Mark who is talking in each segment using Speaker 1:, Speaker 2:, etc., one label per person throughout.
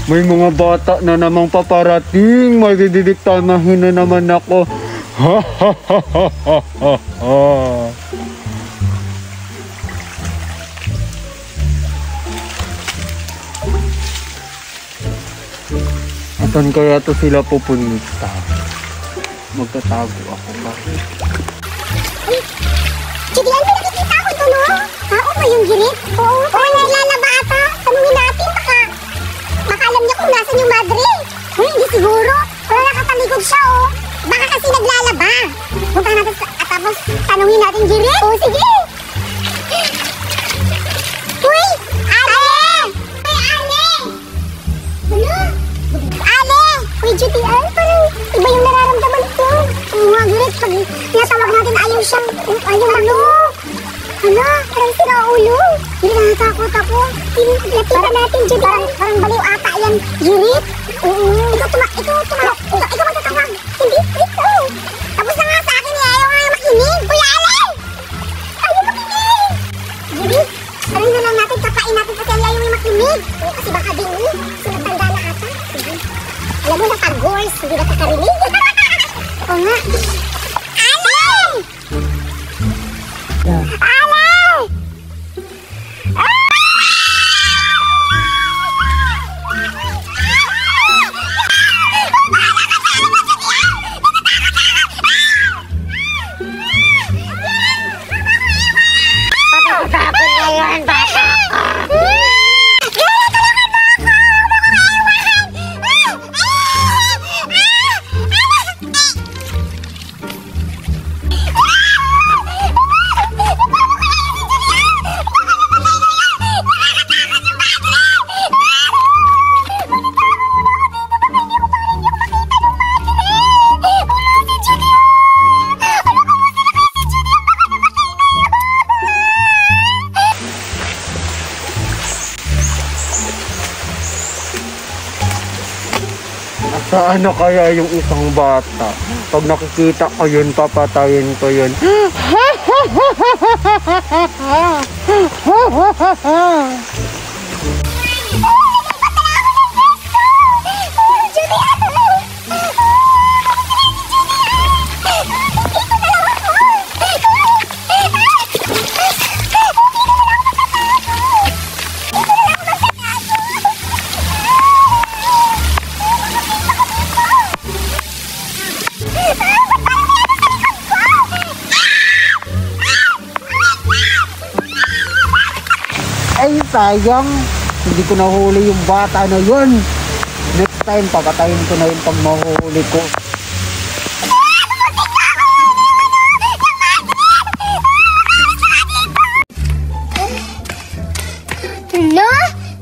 Speaker 1: May mga bata na namang paparating. Magdidiktanahin na naman ako. Ha ha ha ha ha ha. Saan kaya to sila pupunta? Magtatago ako pa.
Speaker 2: Judy, ano nakikita ko ito, no? Tao ba yung girit? Oo, naglalaba ata. Tanungin natin, baka alam niya kung nasan yung madre. Hindi siguro. Pero nakatalikod siya, oh. Baka kasi naglalaba. Punta natin at tapos tanungin natin, girit. Oo, sige. Uy! Ale! Uy, Judy, parang iba yung nararamdaman ko. Oo nga, girit, pag natawag natin ayaw siyang, parang sinaulo. Hindi natatakot ako. Lapitan natin, Judy. Parang baliw ata yan, girit. Oo. Ikaw magtatawag. Hindi, ito. Tapos na nga sa akin, ayaw nga makinig. Uy, Ale! Ayaw makinig. Girit, parang na lang natin, kapain natin kasi ayaw yung makinig. Oo, kasi baka din, sinatanda na ata. Alam mo na pag-gores, hindi na kakarinig. Oo nga. Ale! Ale! Patatakot na yan, bata ka.
Speaker 1: Saan na kaya yung isang bata? Pag nakikita ko yun, papatayin ko yun. Ay, sayang. Hindi ko nahuli yung bata na yun. Next time, papatayin ko na yun pag mahuhuli ko.
Speaker 2: Hala,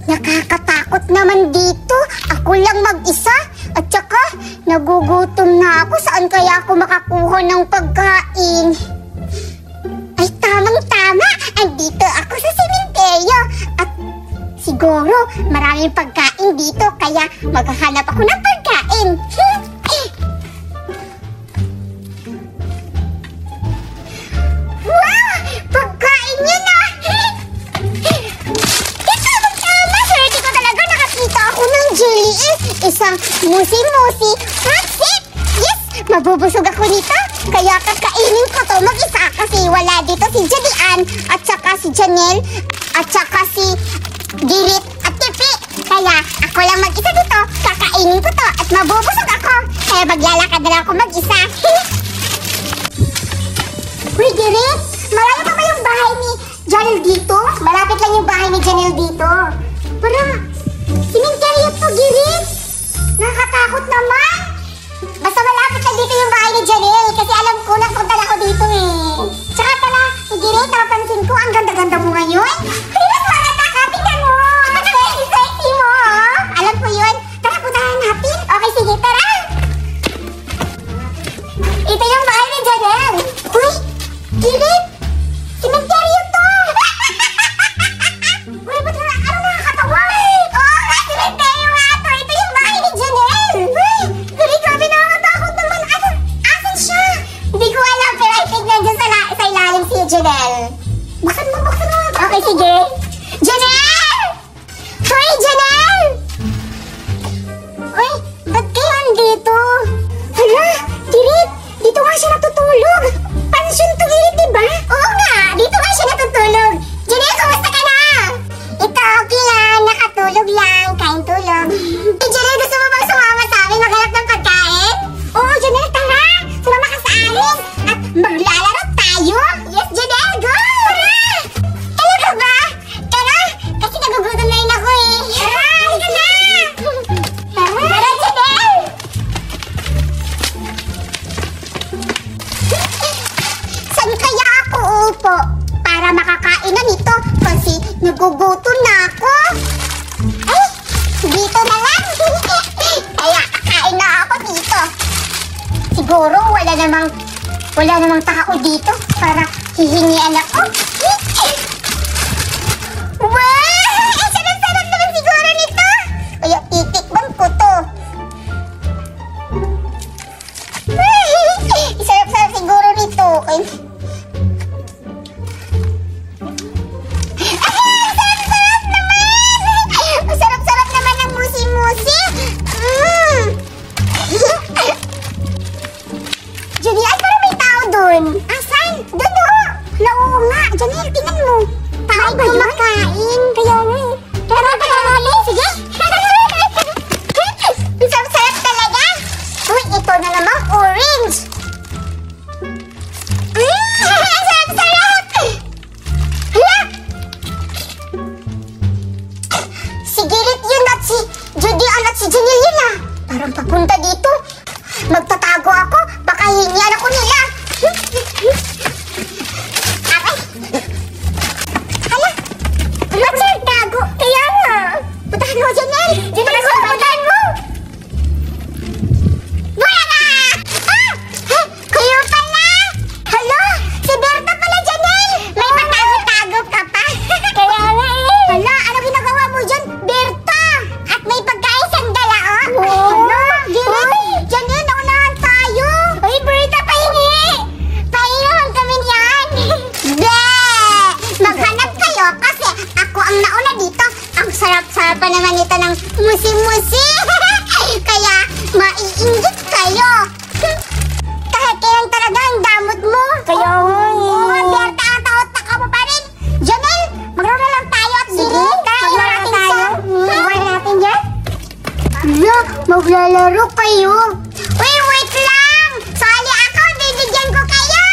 Speaker 2: nakakatakot naman dito. Ako lang mag-isa. At saka, nagugutom na ako. Saan kaya ako makakuha ng pagkain? Ay, tamang-tama. Andito ako sa sementeryo. At siguro, maraming pagkain dito. Kaya maghahanap ako ng pagkain. Wow! Pagkain yun ah! Tamang-tama. Swerte ko talaga. Nakakita ako ng jelly. Isang musi-musi pancit. Yes! Mabubusog ako nito. Kaya kakainin ko to mag-isa kasi wala dito si Judian at saka si Janelle at saka si Girit at Tipi. Kaya ako lang mag-isa dito, kakainin ko to at mabubusog ako. Kaya maglalakad na lang ako mag-isa. Uy, Girit! Malayo pa ba yung bahay ni Janelle dito? Malapit lang yung bahay ni Janelle dito. Parang simenteryo to, Girit! Nakakatakot naman! Basta malapit na dito yung bahay ni Janelle kasi alam ko nagpunta ako dito eh. Tsaka pala, Girit, napapansin ko ang ganda-ganda mo ngayon. Mas maganda ka, tingnan mo! Sexy mo! Alam ko yun. Tara, puntahan natin. Okay, sige, tara! Ito yung bahay ni Janelle. Uy, Girit! Simenteryo to! Uy, ba't ano nakakatawa? Oo nga, simenteryo nga to. Ito yung bahay ni Janelle. Uy, Girit, grabe nakakatakot naman. Asan siya? Hindi ko alam, pero I think nandiyan sa ilalim si Janelle. Buksan mo Nagugutom na ako. Ay, dito na lang. Kaya kakain na ako dito. Siguro wala namang tao dito para hihingian ako. Wow! Sarap-sarap naman siguro nito. Kaya titikman ko to. Sarap-sarap siguro nito. Sarap-sarap naman ng musi-musi. Janelle, parang may tao dun. Asan? Doon o. Oo nga. Janelle, tingnan mo. Tao ba yun? Kumakain. Kaya nga eh. Tara. Sige. Sarap-sarap talaga. Uy, ito na naman. Orange. Sarap-sarap. Hala. Si Girit yun at si Judy at si Janelle yun ah. Parang papunta dito. Magtatago ako. Baka hingian ako nila. Aray. Hala. Ba't siya tago? Kaya nga. Putahan mo, Janelle. Putahan mo. Wala! Ah! Kayo pala. Hala. Si Berta pala, Janelle. May patago-tago ka pa. Kaya nga eh. Hala, ano ginagawa mo dyan, Berta? At may pagkain siyang dala, oh. Hala, Girit. Janelle, naunahan tayo. Uy, Berta, pahingi. Pahingi kami niyan. Bleh! Maghanap kayo kasi ako ang nauna dito. Ang sarap-sarap pa naman ito ng musi-musi. Kaya maiinggit kayo. Kahit kailan talaga ang damot mo. Kaya Berta, ang taot-tak mo pa rin. Janelle, maglaro na lang tayo at sige. Maglaro tayo. Maglaro natin yan. Hala, maglalaro kayo. Wait lang. Sali ako, bibigyan ko kayo.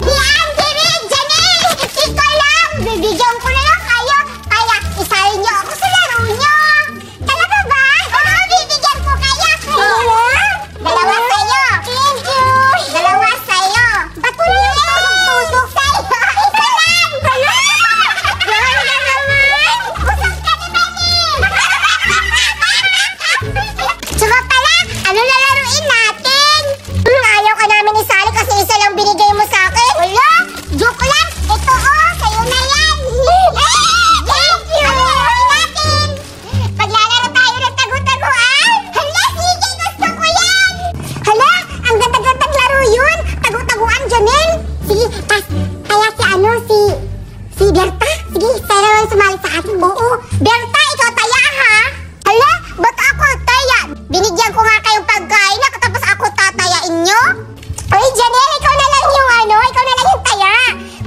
Speaker 2: Yan, Girit, Janelle. Ikaw lang. Bibigyan ko na lang kayo. Kaya isali niyo ako sa laro niyo. Talaga ba? Oo, bibigyan ko kayo. Dalawa sa'yo. Thank you. Dalawa sa'yo. Ba't mo niyo tusok sa'yo? Isa lang. Hala. Gawin na naman. Usap ka naman eh. Tsaka pala, ano lalaruin natin? Ayaw ka namin isali kasi isa lang binigay mo sa akin. Wala, joke lang. Ito sa'yo na yan. Thank you. Ano lalaruin natin? Maglalaro tayo ng tagu-taguan. Hala, sige, gusto ko yan. Hala, ang ganda-gandang laro yun. Tagu-taguan, Janelle. Sige, kaya si Berta. Sige, tayo naman sumali sa atin. Oo, Berta, ikaw taya ha. Hala, ba't ako taya? Binigyan ko nga kayong pagkain tapos ako tatayain nyo? Uy, Janelle, ikaw na lang yung taya.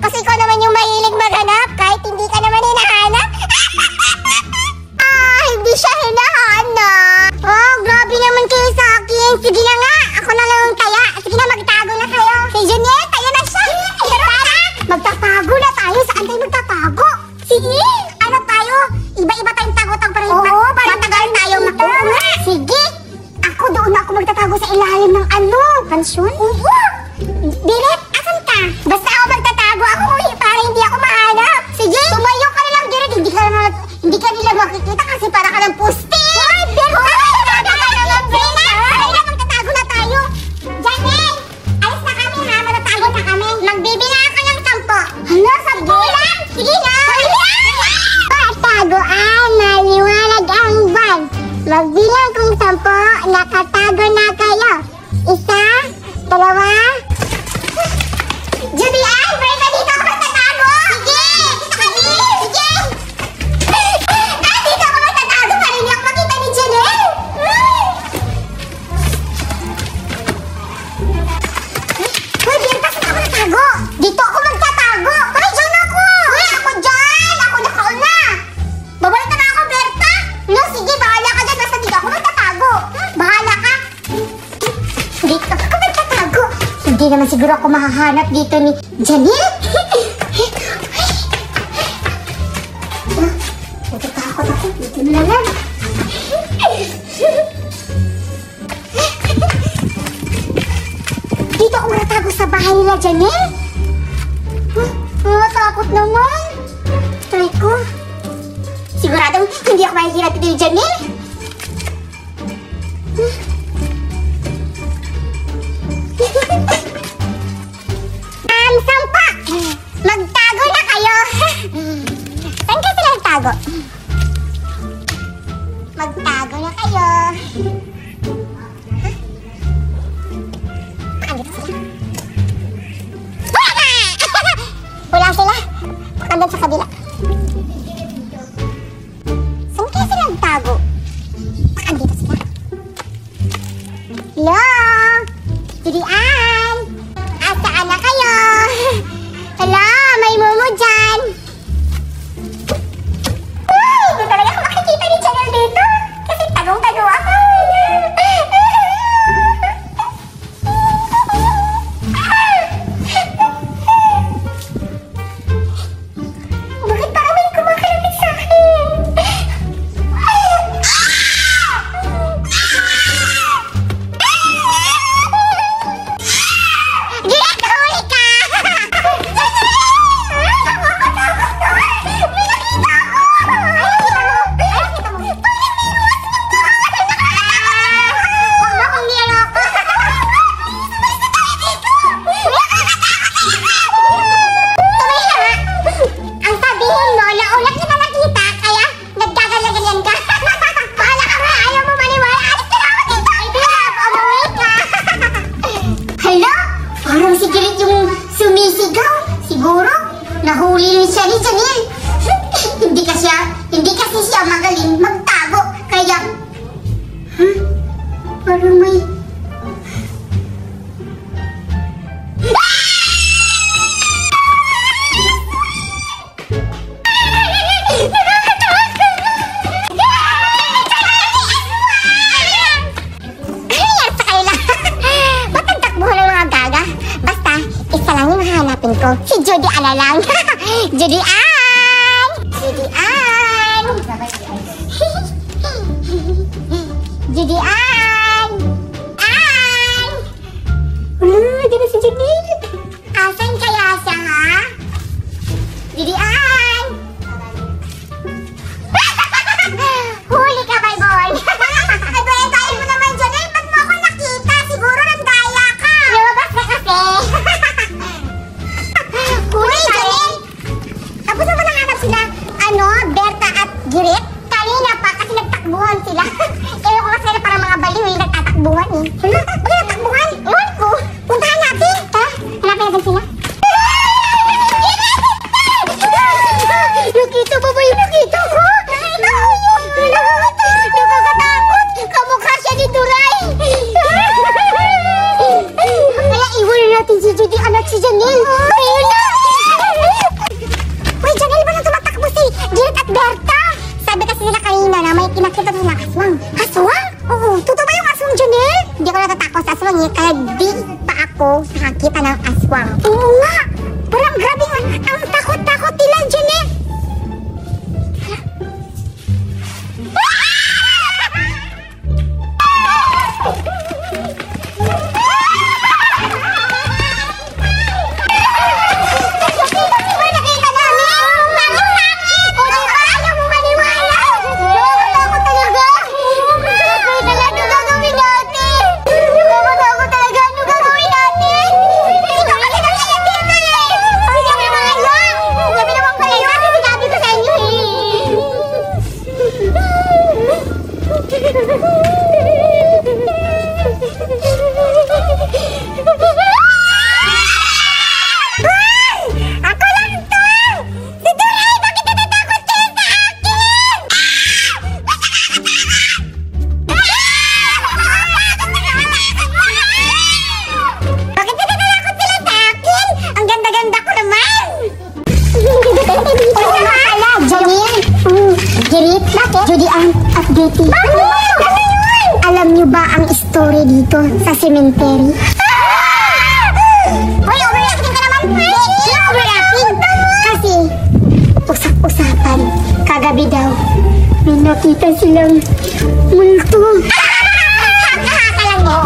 Speaker 2: Kasi ikaw naman yung mahilig maghanap kahit hindi ka naman hinahanap. Hindi siya hinahanap. Oh, grabe naman kayo sa akin. Sige na nga, ako na lang yung taya. Sige na, magtago na kayo. Si Janelle, taya na siya. Tara, magtatago na tayo. Saan tayo magtatago? Sige, ano tayo? Iba-iba tayong tago-tago para matagal tayo. Oo nga. Sige, ako magtatago sa ilalim ng pansyon? Oo. Girit, asan ka? Basta ako magtatago ako para hindi ako mahanap. Sige, tumayo ka na lang, Girit. Hindi ka nila makikita kasi para ka ng puste. Hoy, Berta! Magtatago na tayo. Janelle, alis na kami ha. Magtatago na kami. Magbibilang ka ng 10. Hala, 10 lang? Sige na. Taguan, maliwanag ang buwan. Magbilang kong 10, nakatago na kayo. 1, 2. Julian, Berta, dito ako magtatago. Sige, dito kami. Sige. Dito ako magtatago para hindi ako makita ni Janelle. Hoy, Berta, saan ako natago? Dito ako magtatago. Hoy, dyan ako. Hoy, ako dyan. Ako nakauna. Babalik na ako, Berta. No, sige, bahala ka dyan. Basta dito ako magtatago. Bahala ka. Dito ako magtatago. Hindi naman siguro ako mahahanap dito ni Janelle. Natatakot ako. Dito na lang. Dito ako natago sa bahay nila, Janelle. Natatakot naman. Try Hindi ako mahihirap dito, Janelle. Sampa! Magtago na kayo! Saan ka sila nagtago? Magtago na kayo! Wala sila! Pakandang sa kabila. Saan kaya sila nagtago? Pakandito sila. Hello! Julian! Asaan na kayo? Hala, may momo dyan. Uy, hindi talaga ako makikita ni Janelle dito. Kasi tagong-tago ako. Bakit parang may kumakalapit sa akin? Nahuli siya ni Janelle. Hindi kasi siya magaling magtago. Kaya, parang may... ko. Si Julian na lang. Julian! Julian! Julian! An! Di na si Janelle. Asan kaya siya, ha? Julian! Huli ka, Baybon! Ay, tayo mo naman, Janelle. Ba't mo ako nakita? Siguro nandaya ka. Lumabas na kasi. Huli, Janelle! Tapos naman nanganap sila, Berta at Girit. Kanina pa kasi nagtakbuhan sila. Ewan ko kasi na parang mga baliw yung nagtatakbuhan eh. Hala, bakit nagtakbuhan? Ewan ko. Puntahan natin. Ha? Hanapin natin sila. Nakita mo ba yung nakita ko? Nakita ko yun. Nakakatakot. Kamukha siya ni Duray. Kaya iwan natin si Julian at si Janelle. Ayun na. Uy, Janelle, ba nang tumatakbo si Girit at Berta? Sabi kasi sila kanina na may kinakita silang aswang. Aswang? Oo. Totoo ba yung aswang, Janelle? Hindi ko natatakot sa aswang eh. Kaya di pa ako nakakita ng aswang. Oo nga. Parang grabe ang takot-takot nila, Janelle. Alam niyo ba ang story dito sa cemetery? Hoy, overreacting ka naman! Overreacting! Kasi, usap-usapan, kagabi daw, may nakita silang multo. Haka lang eh.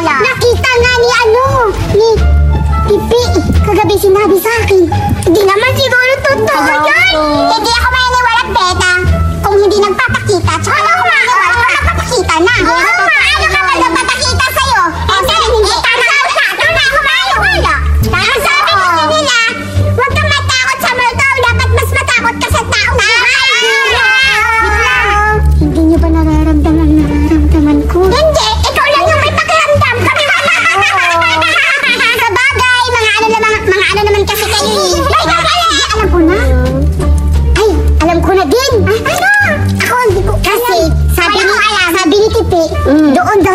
Speaker 2: Nakita nga ni Pipi, kagabi sinabi sa akin. Hindi naman siguro totoo yan. Hindi ako maniniwala,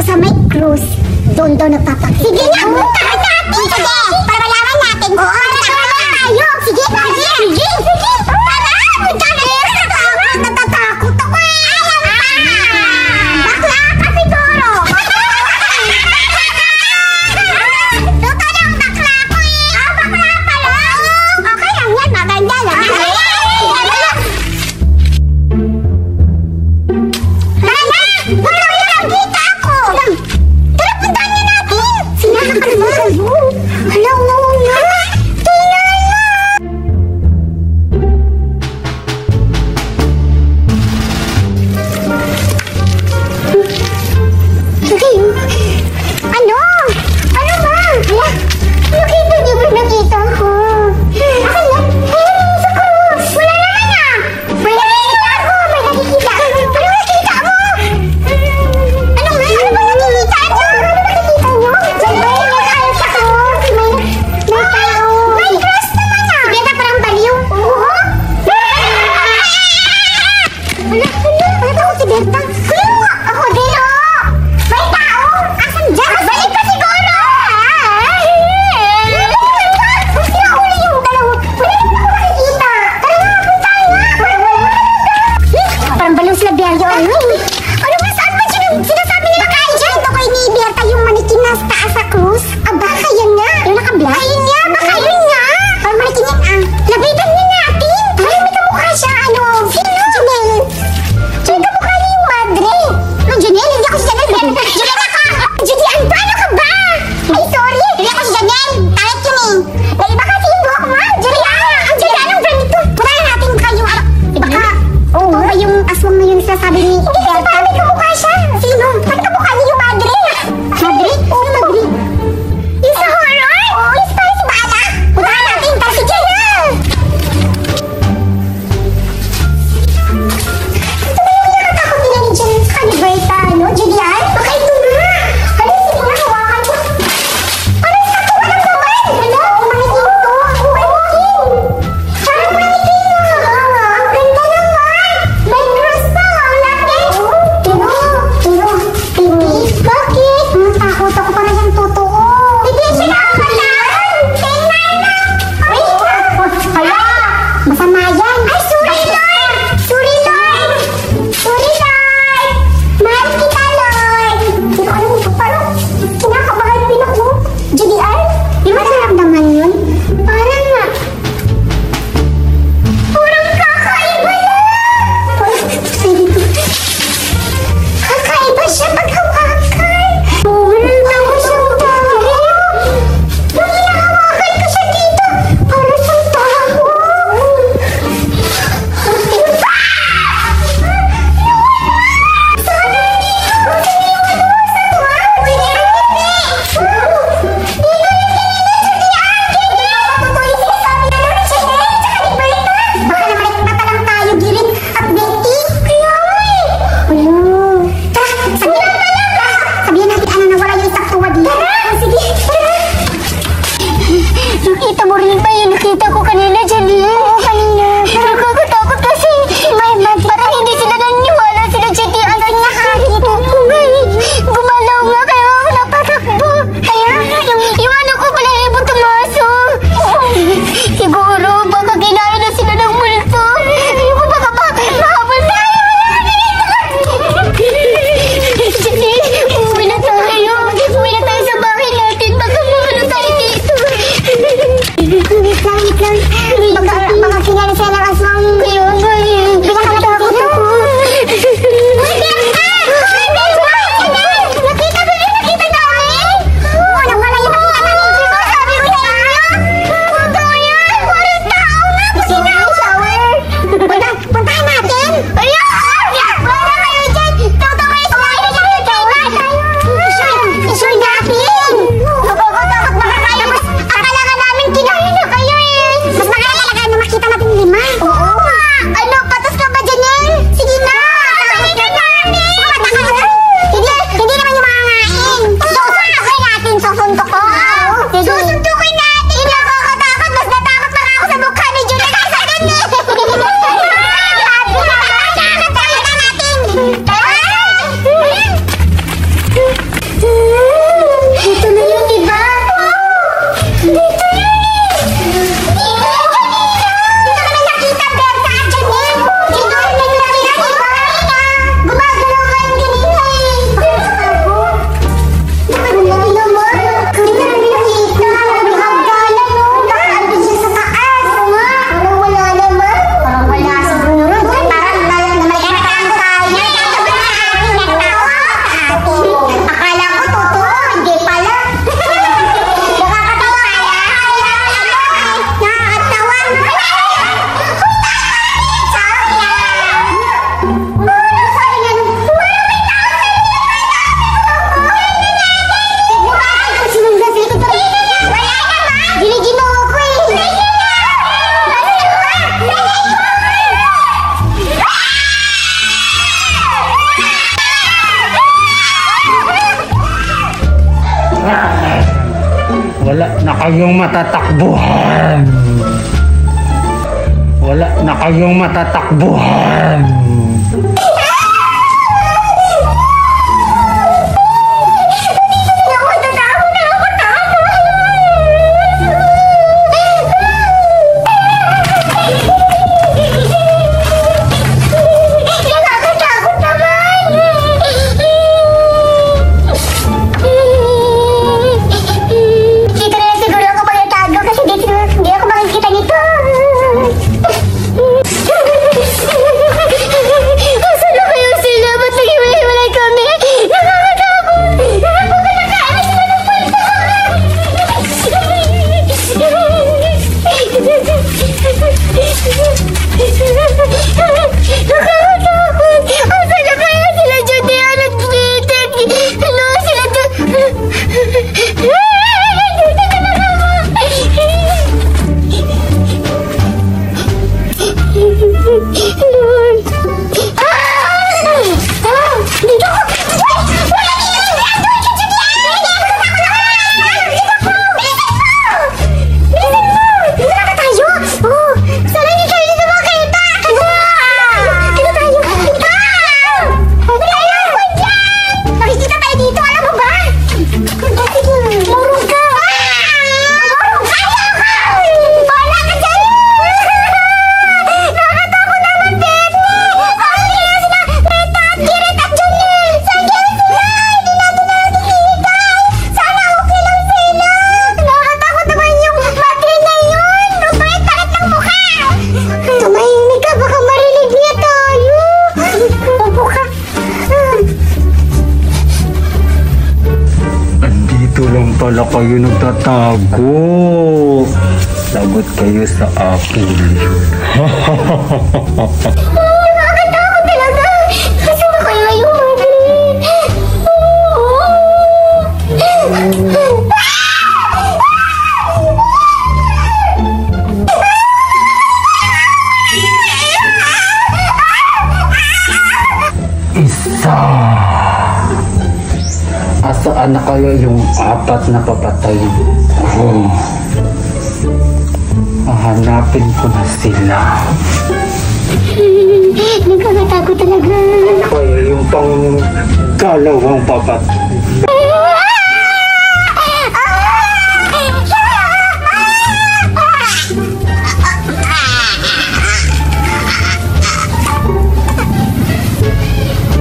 Speaker 2: sa may cruise. Doon daw nagpapakita. Sige nga, puntahan natin. Sige, para malaman natin. Oo, para tayo. Sige, sige. Tara, puntahan natin. Natatakot ako eh. Bakla ka siguro. Totoo lang bakla ko eh. Bakla pala. Okay lang yan, maganda lang.
Speaker 1: kayong matatakbuhan. Wala na kayong matatakbuhan. Pala kayo nagtatago. Lagot kayo sa akin.
Speaker 2: Nakakatakot talaga. Kasi ba kayo yung
Speaker 1: Isa. Asaan na kayo yung apat na papatay ko? Hahanapin ko na sila.
Speaker 2: Nakakatakot talaga.
Speaker 1: Kaya yung pang dalawang papatay.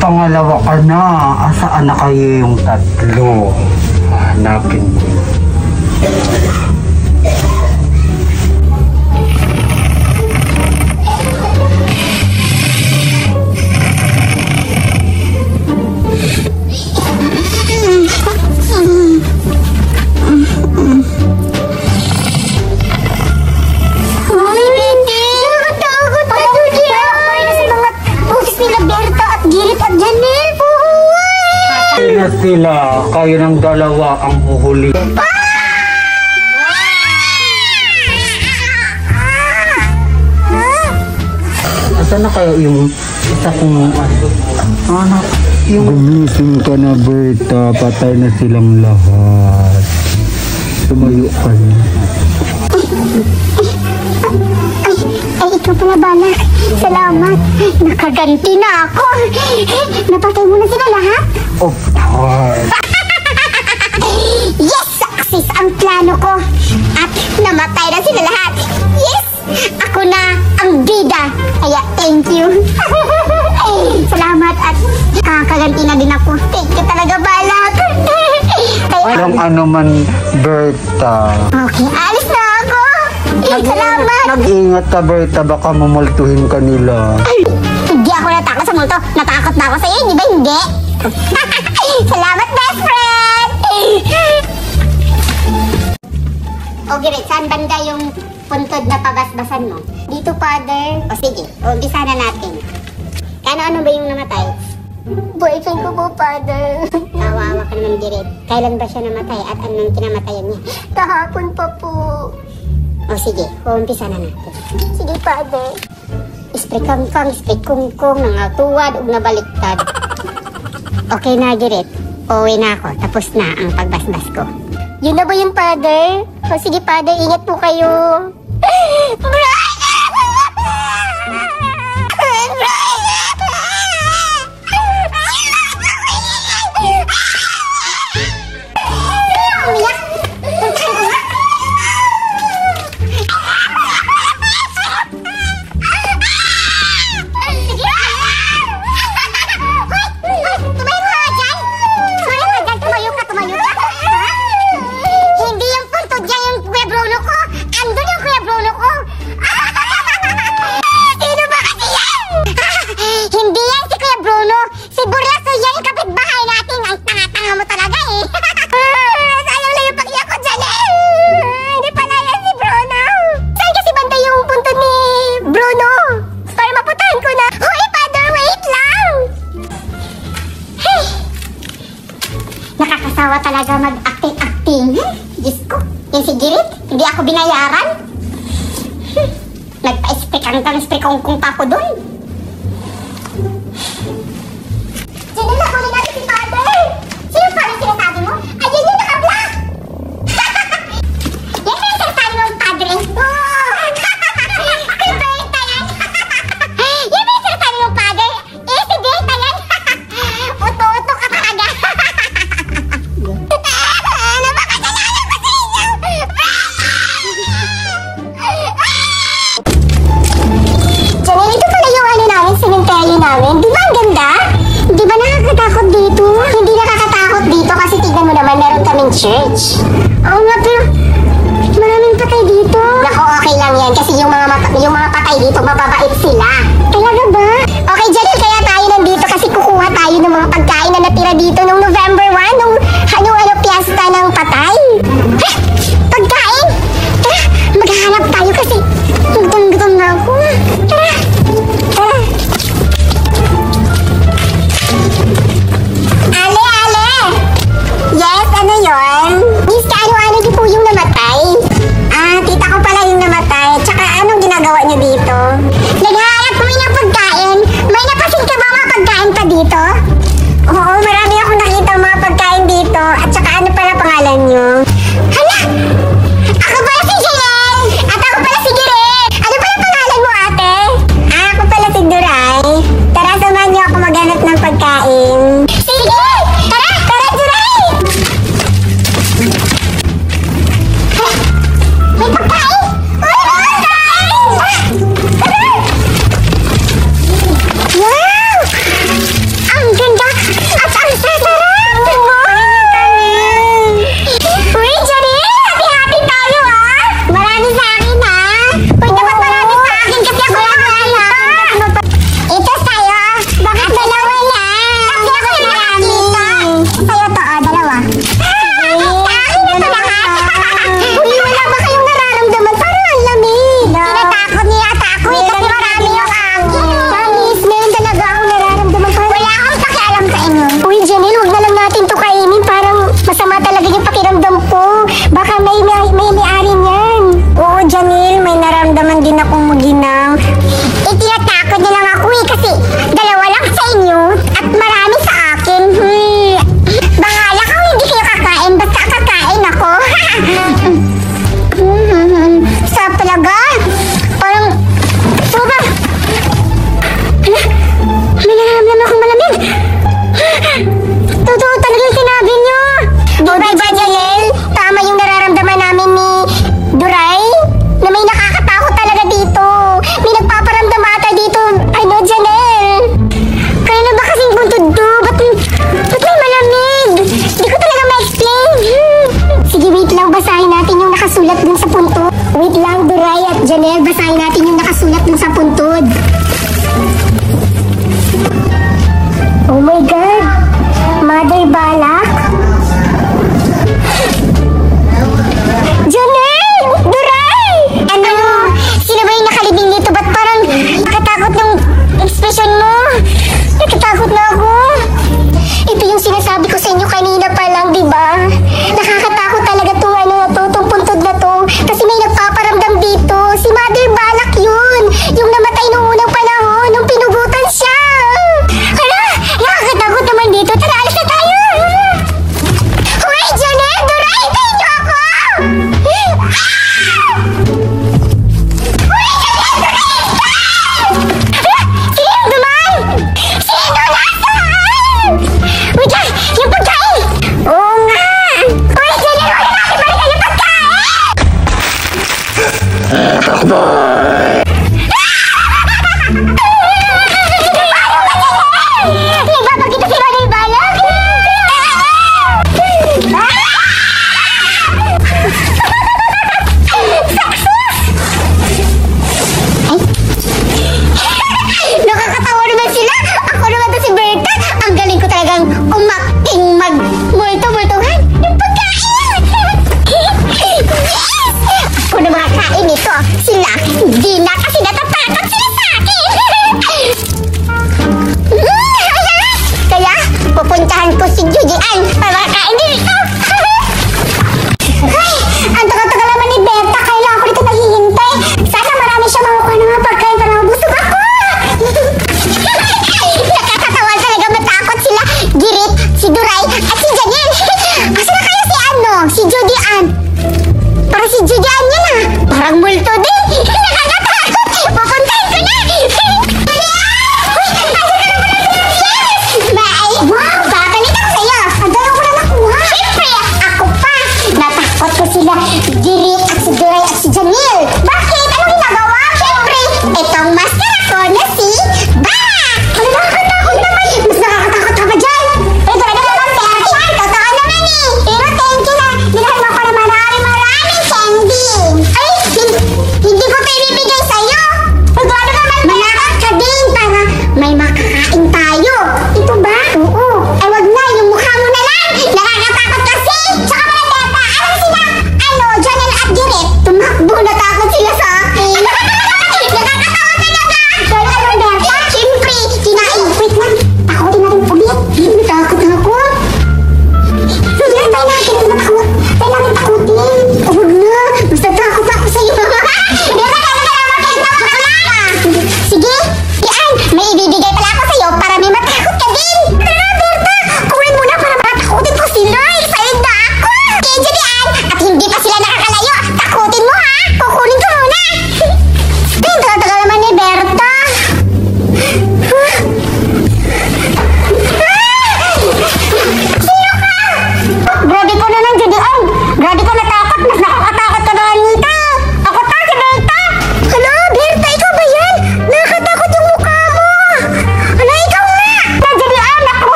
Speaker 1: Pangalawa ka na. Asaan na kayo yung tatlo? Hanapin ko. Na sila, kayo ng dalawa ang uhuli. Asan na kayo yung isa kong anak? Gumising ka na, Berta. Patay na silang lahat. Tumayo ka na.
Speaker 2: Ay, ikaw pala, Bala. Salamat. Nakaganti na ako. Napatay mo na sila lahat?
Speaker 1: Of course.
Speaker 2: Yes! Success ang plano ko. At namatay na sila lahat. Yes! Ako na ang bida. Kaya thank you. Salamat at kakaganti na din ako. Thank you talaga, Bala.
Speaker 1: Walang ano man, Berta.
Speaker 2: Okay, alis na ako. Salamat.
Speaker 1: Nag-ingat ka, Berta. Baka mamultuhin ka nila.
Speaker 2: Hindi ako natakot sa multo. Natakot na ako sa iyo. Hindi ba hindi? Salamat, best friend. Okay, Red. Saan banda yung puntod na pabasbasan mo? Dito, Father. O sige, umpisa na natin. Ano ba yung namatay? Boyfriend ko po, Father. Kawawa ka naman, Girit. Kailan ba siya namatay at anong kinamatayan niya? Kahapon pa po. O sige, umpisa na natin. Sige, Father. Spray kangkang, spray kungkong, nangatuwad o nabaliktad. Okay na, Girit. Uwi na ako. Tapos na ang pagbasbas ko. Yun na ba yung Father? O sige, Father, ingat po kayo. Nakakasawa talaga mag-acting-acting. Diyos ko, yung si Girit, hindi ako binayaran. Nagpa-sprekong pa ako dun. Sino na huli natin si Father? Sino pa rin sinasabi mo? Ayun yung naka-black! Yan na yung sinasabi mo, Padre. Si Berta yan. Yan na yung sinasabi mo, Father. Si Berta yan. Uto-uto ka talaga. Namin. Di ba ang ganda? Di ba nakakatakot dito? Hindi nakakatakot dito kasi tignan mo naman meron kaming church. Oo nga, pero maraming patay dito. Naku, okay lang yan kasi yung mga patay dito mababait sila. Talaga ba? Okay, Janelle, kaya tayo nandito kasi kukuha tayo ng mga pagkain na natira dito nung November 1, nung ano piyesta ng patay. Ha? Pagkain? Tara, maghahanap tayo kasi gutom na ako. Tara, tara. Yes, ano yun? Miss, ano di po yung namatay? Tita ko pala yung namatay. Tsaka anong ginagawa niyo dito? Naghahanap kami ng pagkain. May napasin ka ba mga pagkain pa dito? Oo, marami akong nakita mga pagkain dito. At tsaka ano pala pangalan niyo? Hala! Ako pala si Janelle! At ako pala si Giret! Ano pala pangalan mo, ate? Ako pala si Duray. Tara, samahan niyo ako maghanap ng pagkain. Sige! Tara! Tara, Duray! May pagkain! May pagkain! Tara!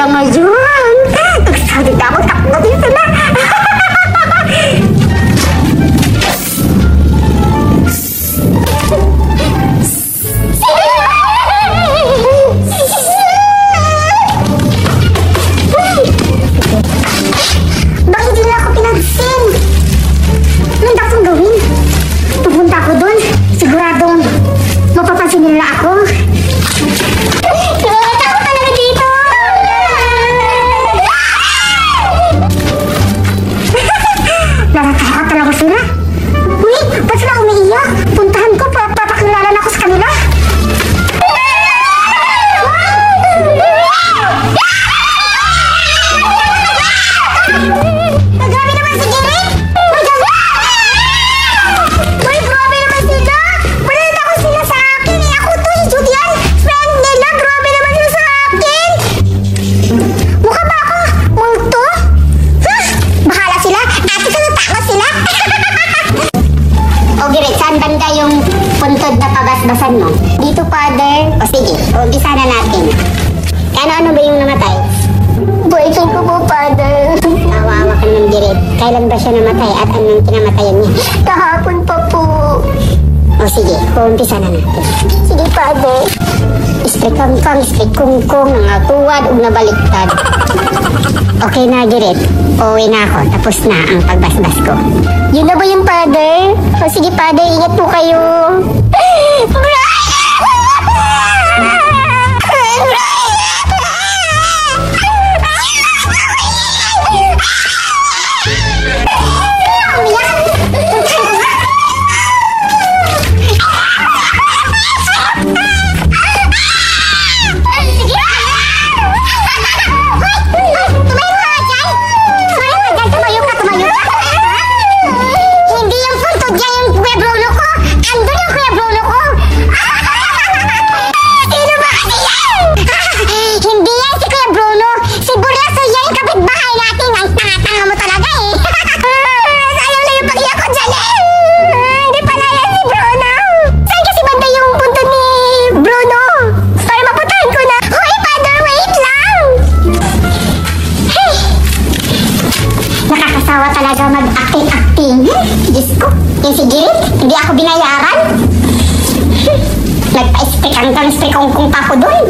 Speaker 2: sila ngayon. Excited ako, takbo din sila. Bakit hindi nila ako pinagsin? Anong dapat kong gawin? Pupunta ako dun. Siguradong mapapansin nila ako. Nakakatakot talaga dito. Nakakatakot talaga sila. Uy, ba't sila umiiyak? Puntahan ko, papakilala na ako sa kanila. Grabe naman si Girit! Uy, grabe naman sila! Wala ko sila sa akin eh! Ako to, si Julian! Friend nila! Grabe naman sila sa akin! Mukha ba ako? Multo? Bahala sila! Ate ko natakot sila! O Girit, saan banda yung puntod na pabasbasan mo? Dito, father. O sige, umpisa na natin. Ano ba yung namatay? Boyfriend ko po, father. Kawawa ka naman, Girit. Kailan ba siya namatay at anong kinamatayan niya? Kahapon pa po. O sige, umpisa na natin. Sige, father. Isprekangkang, isprekungkong, nangatuwad, nabaliktad. Okay na, Girit. Uuwi na ako. Tapos na ang pagbasbas ko. Yun na ba yung father? O sige, father. Ingat po kayo. Talaga mag-acting-acting. Diyos ko, yung si Girit, hindi ako binayaran. Nagpa-sprekangkang-sprekongkong pa ako dun.